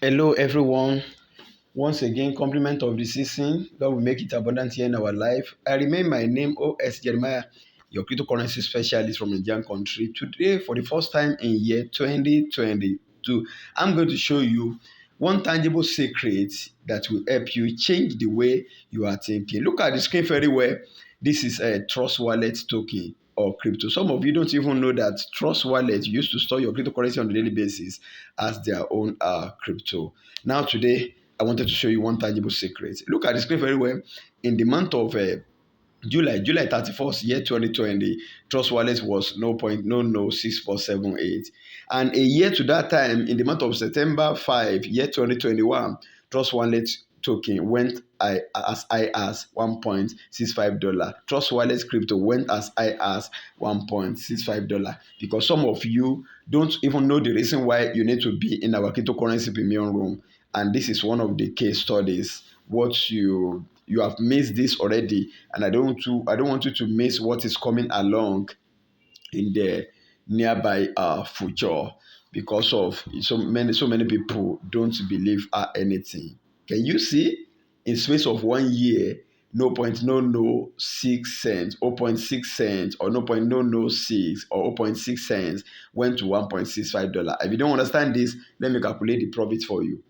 Hello, everyone. Once again, compliment of the season. God will make it abundant here in our life. I remain my name, O.S. Jeremiah, your cryptocurrency specialist from Indian country. Today, for the first time in year 2022, I'm going to show you one tangible secret that will help you change the way you are thinking. Look at the screen very well. This is a Trust Wallet token or crypto. Some of you don't even know that Trust Wallet used to store your cryptocurrency on a daily basis as their own crypto. Now, today, I wanted to show you one tangible secret. Look at the screen very well. In the month of July 31st, year 2020, Trust Wallet was 0.006478. And a year to that time, in the month of September 5, year 2021, Trust Wallet token went as high as $1.65. Trust Wallet crypto went as high as $1.65 because some of you don't even know the reason why you need to be in our cryptocurrency premium room. And this is one of the case studies. What you have missed this already, and I don't want you to miss what is coming along in the nearby future because of so many people don't believe anything. Can you see in space of 1 year, 0.006 cents, 0.6 cents, or 0.006 or 0.6 cents went to $1.65? If you don't understand this, let me calculate the profit for you.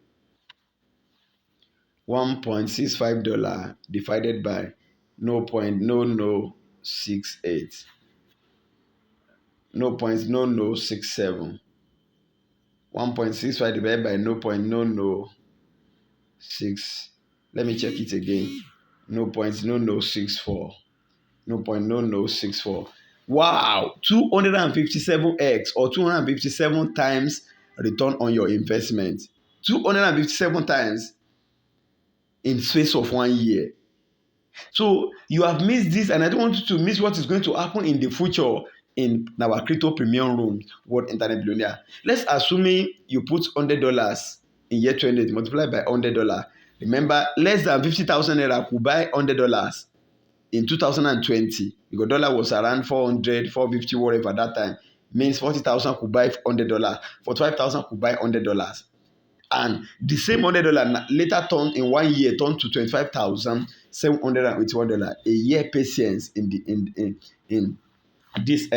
$1.65 divided by 0.0068, 0.0067, 1.65 divided by 0.0006. Let me check it again. 0.0064, 0.0064. Wow, 257x or 257 times return on your investment. 257 times in space of 1 year. So you have missed this, and I don't want you to miss what is going to happen in the future in our crypto premium room, World Internet Billionaire. Let's assume you put $100 in year 20, multiplied by $100. Remember, less than 50,000 naira could buy $100 in 2020 because dollar was around 400, 450, whatever that time. Means 40,000 could buy $100, 45,000 could buy $100. And the same $100 later turned in 1 year turned to $25,781. A year patience in this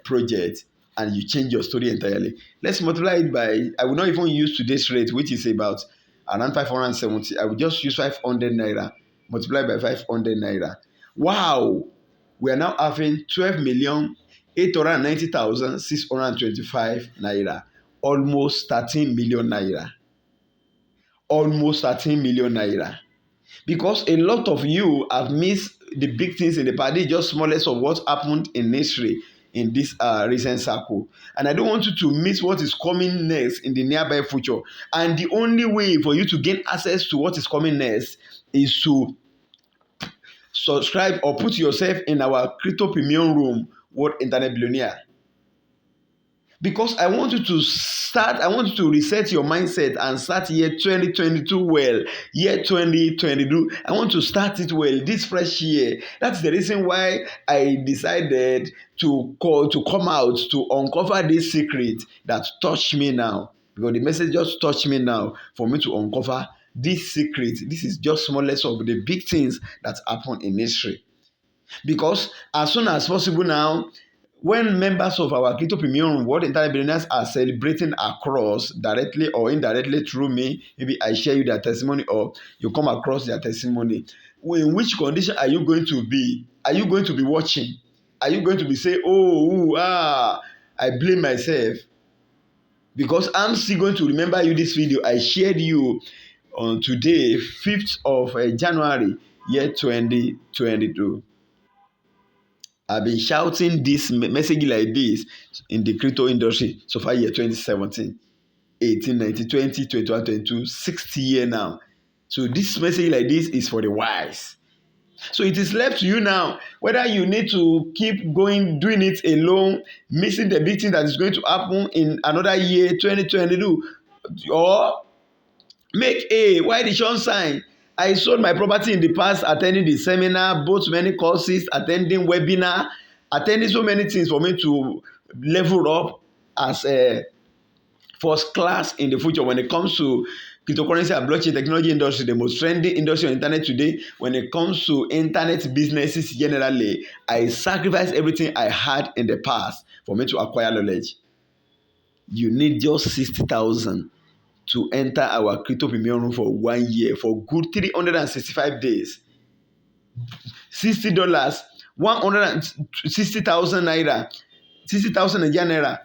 project, and you change your story entirely. Let's multiply it by, I will not even use today's rate, which is about around 570. I will just use 500 naira multiplied by 500 naira. Wow, we are now having 12,890,625 naira, almost 13 million naira. Almost 13 million naira. Because a lot of you have missed the big things in the past. This is just smallest of what happened in history in this recent circle. And I don't want you to miss what is coming next in the nearby future. And the only way for you to gain access to what is coming next is to subscribe or put yourself in our crypto premium room, World Internet Billionaire. Because I want you to reset your mindset and start year 2022 well. Year 2022, I want to start it well, this fresh year. That's the reason why I decided to come out to uncover this secret that touched me now. Because the message just touched me now for me to uncover this secret. This is just smallest of the big things that happen in history. Because as soon as possible now, when members of our crypto premium World Internet Billionaires are celebrating across directly or indirectly through me, maybe I share you their testimony or you come across their testimony. In which condition are you going to be? Are you going to be watching? Are you going to be saying, I blame myself? Because I'm still going to remember you this video I shared you on today, 5th of January, year 2022. I've been shouting this message like this in the crypto industry so far year 2017, 18, 19, 20, 21, 22, 60 years now. So this message like this is for the wise. So it is left to you now whether you need to keep going doing it alone, missing the big thing that is going to happen in another year 2022, or make a why the sun sign. I sold my property in the past, attending the seminar, both many courses, attending webinar, attending so many things for me to level up as a first class in the future when it comes to cryptocurrency and blockchain technology industry, the most trendy industry on internet today. When it comes to internet businesses generally, I sacrificed everything I had in the past for me to acquire knowledge. You need just 60,000 to enter our crypto premium room for 1 year for good 365 days. $60, 160,000 naira, 60,000 Nigerian naira,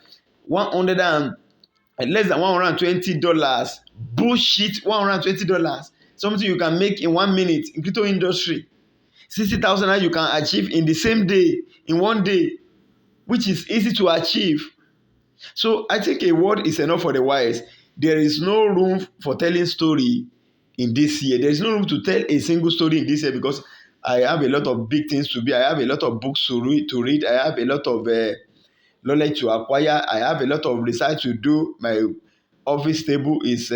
100 and less than $120. Bullshit, $120. Something you can make in 1 minute in crypto industry. 60,000 you can achieve in the same day, in 1 day, which is easy to achieve. So I think a word is enough for the wise. There is no room for telling story in this year. There is no room to tell a single story in this year because I have a lot of big things to be. I have a lot of books to read. I have a lot of knowledge to acquire. I have a lot of research to do. My office table is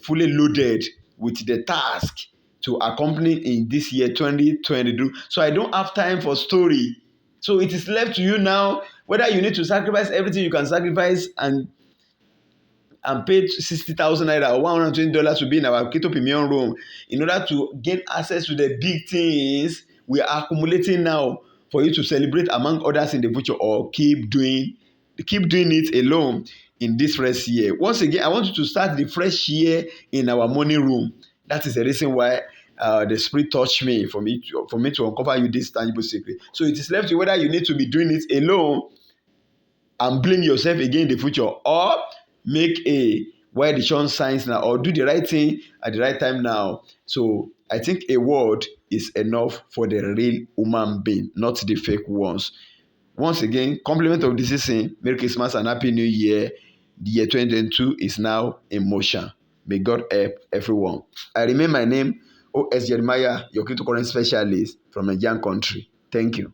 fully loaded with the task to accompany in this year 2022. So I don't have time for story. So it is left to you now whether you need to sacrifice everything you can sacrifice and pay 60,000 naira or $120 to be in our crypto premium room in order to gain access to the big things we are accumulating now for you to celebrate among others in the future, or keep doing it alone in this fresh year. Once again, I want you to start the fresh year in our money room. That is the reason why the Spirit touched me for me to uncover you this tangible secret. So it is left to you whether you need to be doing it alone and blame yourself again in the future, or make a why the sun shines now, or do the right thing at the right time now. So I think a word is enough for the real human being, not the fake ones. Once again, compliment of the season, Merry Christmas and Happy New Year. The year 2022 is now in motion. May God help everyone. I remain my name, O.S. Jeremiah, your cryptocurrency specialist from Nigerian country. Thank you.